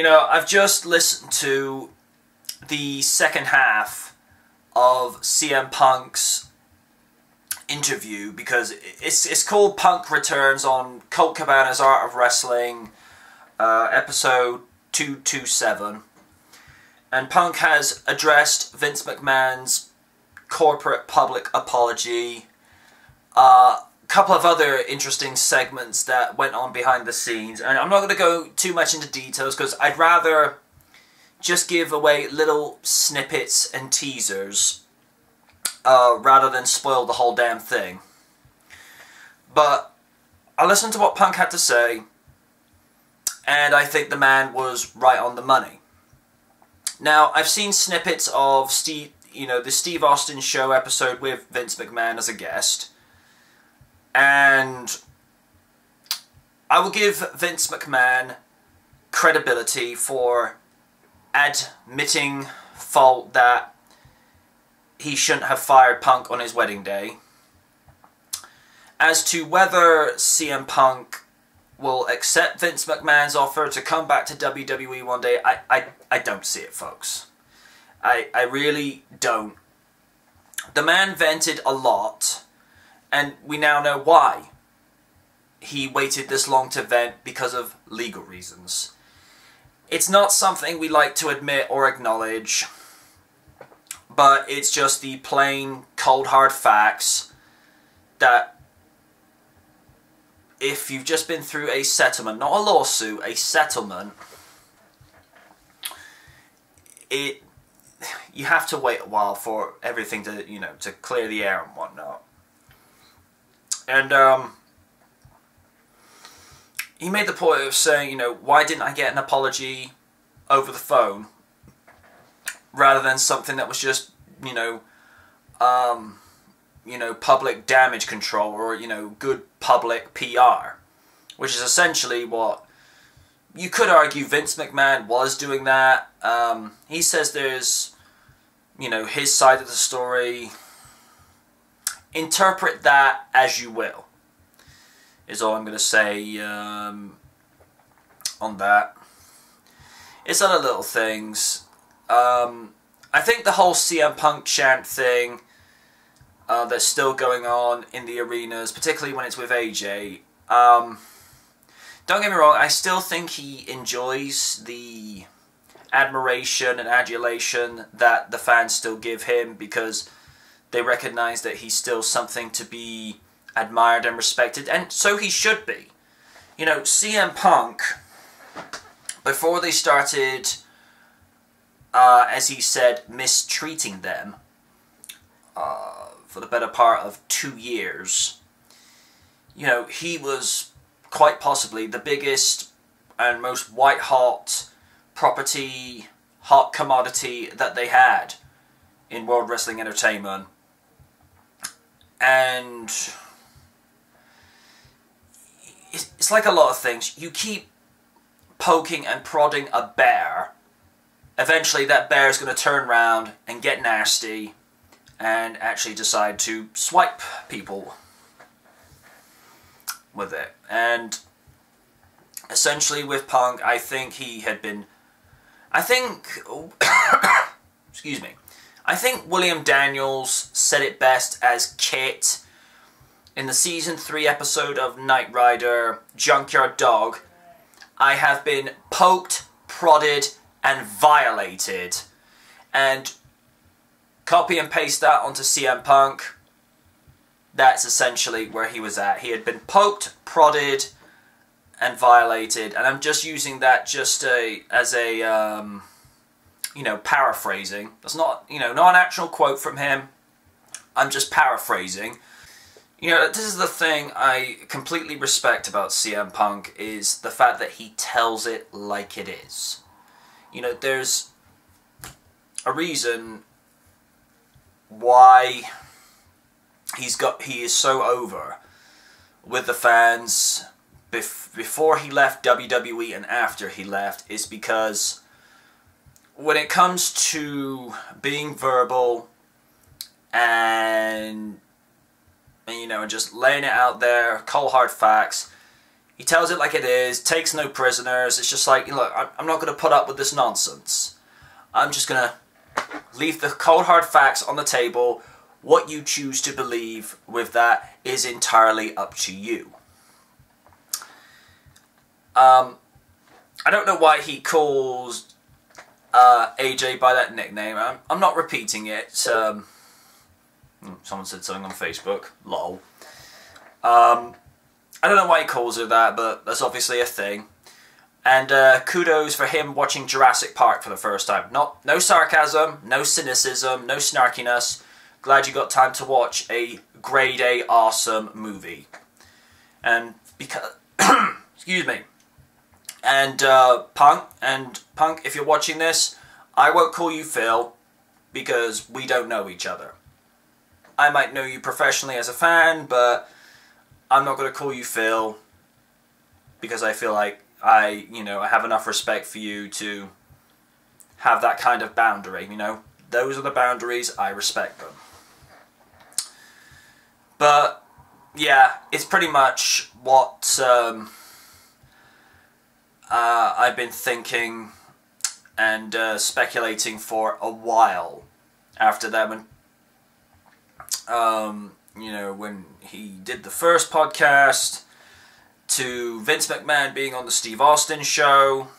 I've just listened to the second half of CM Punk's interview because it's called Punk Returns on Colt Cabana's Art of Wrestling, episode 227. And Punk has addressed Vince McMahon's corporate public apology, a couple of other interesting segments that went on behind the scenes, and I'm not going to go too much into details because I'd rather just give away little snippets and teasers rather than spoil the whole damn thing. But I listened to what Punk had to say, and I think the man was right on the money. Now, I've seen snippets of the Steve Austin Show episode with Vince McMahon as a guest, and I will give Vince McMahon credibility for admitting fault that he shouldn't have fired Punk on his wedding day. As to whether CM Punk will accept Vince McMahon's offer to come back to WWE one day, I don't see it, folks. I really don't. The man vented a lot, and we now know why he waited this long to vent, because of legal reasons. It's not something we like to admit or acknowledge, but it's just the plain, cold, hard facts that if you've just been through a settlement, not a lawsuit, a settlement, you have to wait a while for everything to, to clear the air and whatnot. And he made the point of saying, why didn't I get an apology over the phone rather than something that was just, public damage control or, good public PR, which is essentially what you could argue Vince McMahon was doing that. He says there's, his side of the story. Interpret that as you will, is all I'm going to say on that. It's other little things. I think the whole CM Punk chant thing that's still going on in the arenas, particularly when it's with AJ. Don't get me wrong, I still think he enjoys the admiration and adulation that the fans still give him, because they recognize that he's still something to be admired and respected, and so he should be. CM Punk, before they started, as he said, mistreating them for the better part of 2 years, he was quite possibly the biggest and most white-hot property, hot commodity that they had in World Wrestling Entertainment. And it's like a lot of things. You keep poking and prodding a bear, eventually that bear is going to turn around and get nasty and actually decide to swipe people with it. And essentially with Punk, I think he had been... excuse me. I think William Daniels said it best as Kit in the Season 3 episode of Knight Rider, Junkyard Dog. I have been poked, prodded, and violated. And copy and paste that onto CM Punk. That's essentially where he was at. He had been poked, prodded, and violated. And I'm just using that just as a... paraphrasing. That's not, not an actual quote from him. I'm just paraphrasing. This is the thing I completely respect about CM Punk, is the fact that he tells it like it is. There's a reason why he is so over with the fans before he left WWE and after he left, is because when it comes to being verbal and just laying it out there, cold hard facts, He tells it like it is, takes no prisoners. It's just like, look, I'm not going to put up with this nonsense. I'm just going to leave the cold hard facts on the table. What you choose to believe with that is entirely up to you. I don't know why he calls AJ by that nickname. I'm not repeating it. Someone said something on Facebook. Lol. I don't know why he calls her that, but that's obviously a thing. And kudos for him watching Jurassic Park for the first time. No sarcasm, no cynicism, no snarkiness. Glad you got time to watch a grade A awesome movie. And because... excuse me. And Punk, if you're watching this, I won't call you Phil because we don't know each other. I might know you professionally as a fan, but I'm not going to call you Phil because I feel like I have enough respect for you to have that kind of boundary, Those are the boundaries, I respect them. But, yeah, it's pretty much what I've been thinking and speculating for a while after that when he did the first podcast, to Vince McMahon being on the Steve Austin show.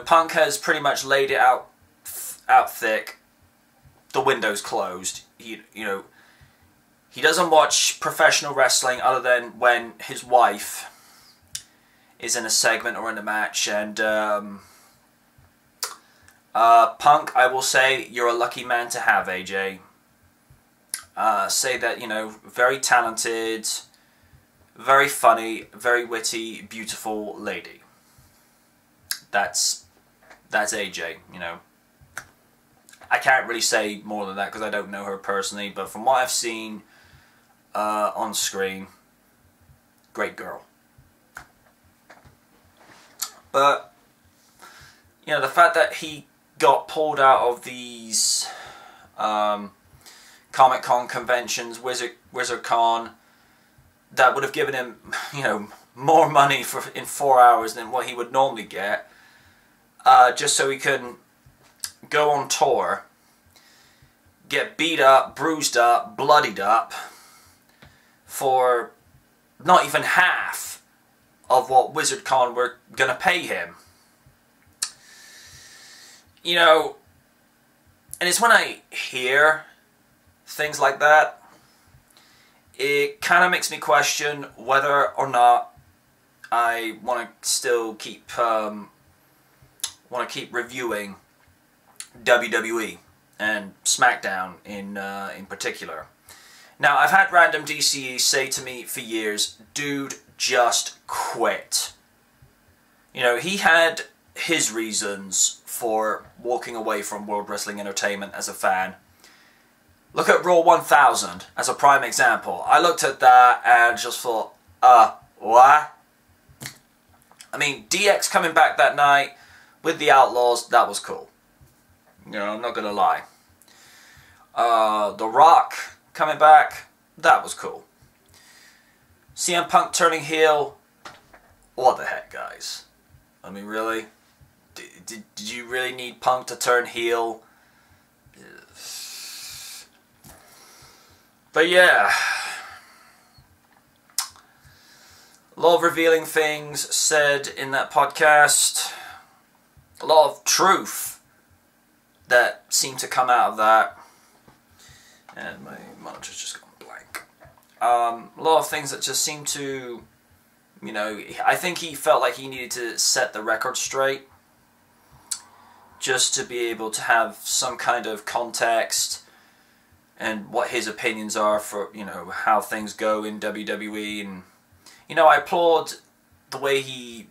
Punk has pretty much laid it out thick. The window's closed. He doesn't watch professional wrestling other than when his wife is in a segment or in a match. And Punk, I will say, you're a lucky man to have, AJ. Say that, very talented, very funny, very witty, beautiful lady. That's AJ, I can't really say more than that because I don't know her personally, but from what I've seen on screen, great girl. But, the fact that he got pulled out of these Comic-Con conventions, Wizard Con, that would have given him, more money in 4 hours than what he would normally get, just so he can go on tour, get beat up, bruised up, bloodied up, for not even half of what Wizard Con were going to pay him. And it's when I hear things like that, it kind of makes me question whether or not I want to still keep reviewing WWE and SmackDown in particular. Now, I've had random DCEs say to me for years, dude, just quit. He had his reasons for walking away from World Wrestling Entertainment as a fan. Look at Raw 1000 as a prime example. I looked at that and just thought, what? I mean, DX coming back that night with the Outlaws, that was cool. I'm not gonna lie. The Rock coming back, that was cool. CM Punk turning heel, what the heck, guys? I mean, really? Did you really need Punk to turn heel? But yeah, a lot of revealing things said in that podcast. A lot of truth that seemed to come out of that. And my monitor's just gone blank. A lot of things that just seemed to, I think he felt like he needed to set the record straight just to be able to have some kind of context and what his opinions are for, how things go in WWE. And, I applaud the way he,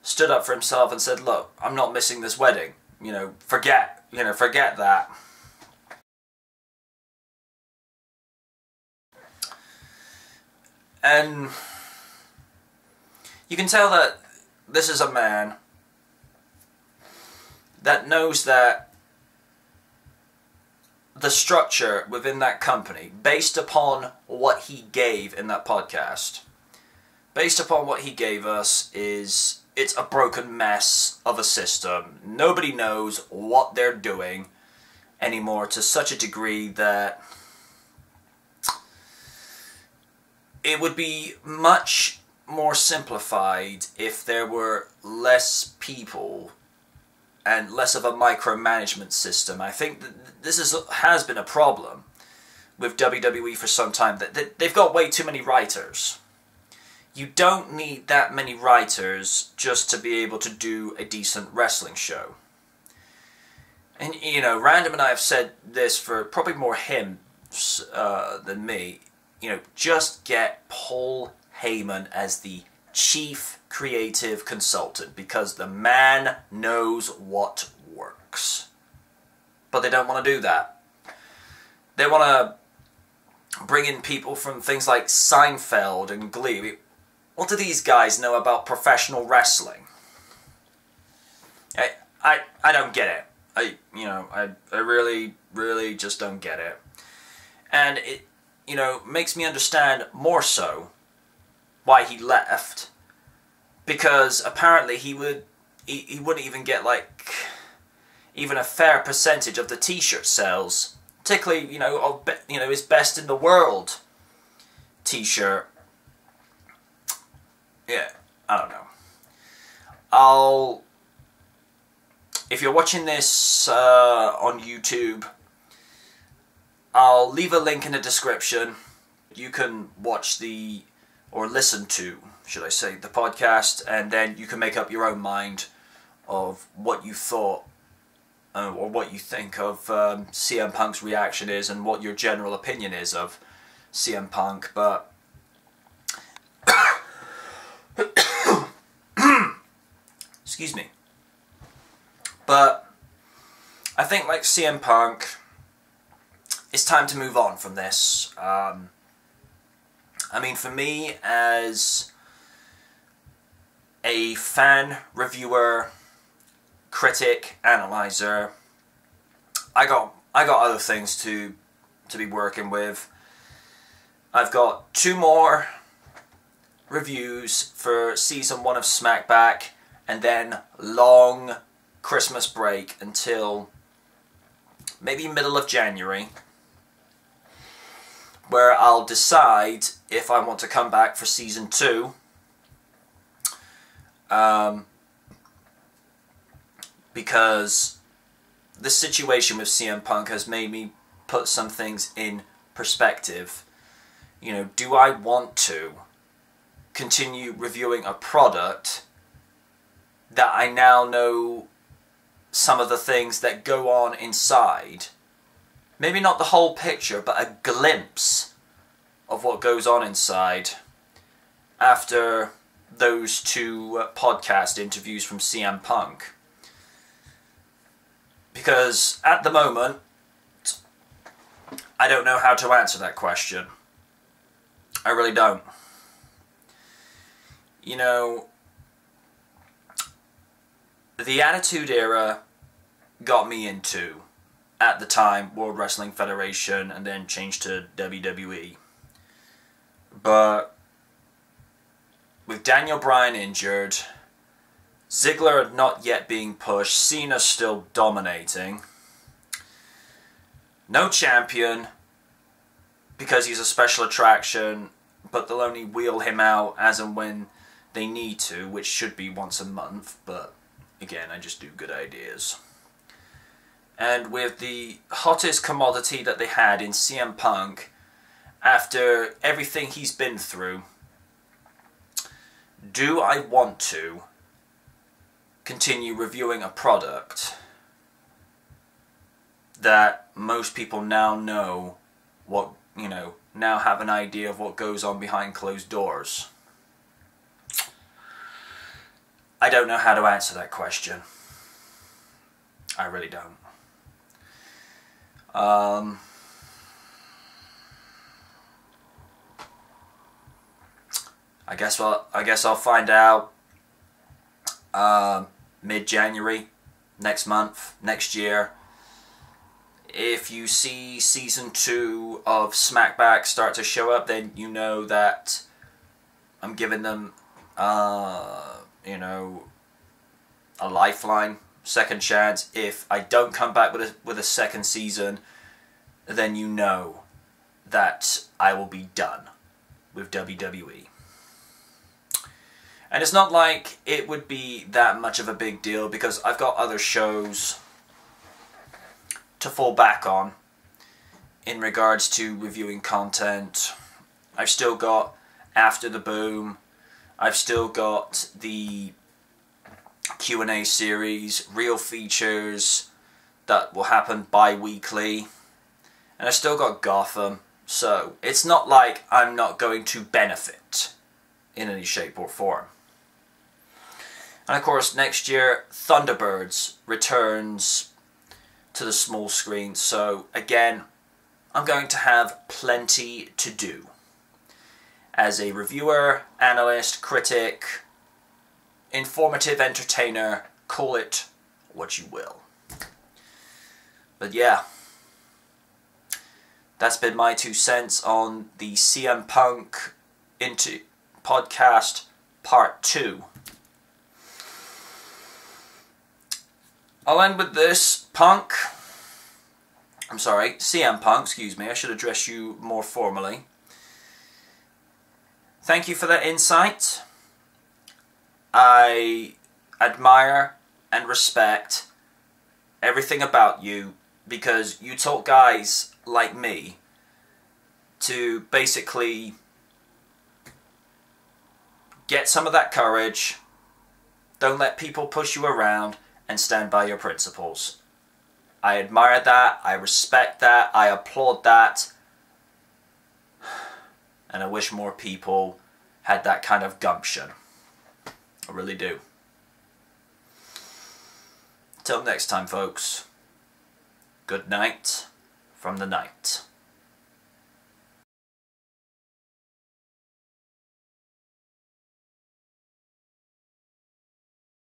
stood up for himself and said, look, I'm not missing this wedding. Forget that. And you can tell that this is a man that knows that the structure within that company, based upon what he gave in that podcast, based upon what he gave us, is it's a broken mess of a system. Nobody knows what they're doing anymore, to such a degree that it would be much more simplified if there were less people and less of a micromanagement system. I think that this has been a problem with WWE for some time, that they've got way too many writers. You don't need that many writers just to be able to do a decent wrestling show. And, you know, Random and I have said this for probably more him than me. You know, just get Paul Heyman as the chief creative consultant, because the man knows what works. But they don't want to do that. They want to bring in people from things like Seinfeld and Glee. What do these guys know about professional wrestling? I don't get it. I really just don't get it. And it, you know, makes me understand more so why he left. Because apparently he wouldn't even get, like, even a fair percentage of the t-shirt sales. Particularly, you know, his Best in the World t-shirt. Yeah, I don't know. If you're watching this on YouTube, I'll leave a link in the description. You can watch or listen to, should I say, the podcast, and then you can make up your own mind of what you thought, or what you think of CM Punk's reaction is, and what your general opinion is of CM Punk. But excuse me. But I think, like CM Punk, it's time to move on from this. I mean, for me, as a fan, reviewer, critic, analyzer, I got other things to be working with. I've got 2 more reviews for Season 1 of SmackBack, and then long Christmas break until maybe middle of January, where I'll decide if I want to come back for Season 2. Because the situation with CM Punk has made me put some things in perspective. You know, do I want to continue reviewing a product that I now know some of the things that go on inside? Maybe not the whole picture, but a glimpse of what goes on inside after those 2 podcast interviews from CM Punk. Because at the moment, I don't know how to answer that question. I really don't. You know, the Attitude Era got me into, at the time, World Wrestling Federation, and then changed to WWE. But with Daniel Bryan injured, Ziggler not yet being pushed, Cena still dominating, no champion, because he's a special attraction, but they'll only wheel him out as and when they need to, which should be once a month, but again, I just do good ideas. And with the hottest commodity that they had in CM Punk, after everything he's been through, do I want to continue reviewing a product that most people now know what, you know, now have an idea of what goes on behind closed doors? I don't know how to answer that question. I really don't. I guess I'll find out mid-January, next month, next year. If you see Season 2 of SmackBack start to show up, then you know that I'm giving them, you know, a lifeline, second chance. If I don't come back with a second season, then you know that I will be done with WWE. And it's not like it would be that much of a big deal because I've got other shows to fall back on in regards to reviewing content. I've still got After the Boom. I've still got the Q&A series, real features that will happen bi-weekly. And I've still got Gotham. So it's not like I'm not going to benefit in any shape or form. And of course, next year, Thunderbirds returns to the small screen. So again, I'm going to have plenty to do as a reviewer, analyst, critic, informative entertainer, call it what you will. But yeah, that's been my 2 cents on the CM Punk into podcast part 2. I'll end with this. CM Punk, excuse me, I should address you more formally. Thank you for that insight. I admire and respect everything about you because you taught guys like me to basically get some of that courage, don't let people push you around, and stand by your principles. I admire that, I respect that, I applaud that, and I wish more people had that kind of gumption. I really do. Till next time, folks. Good night from the night.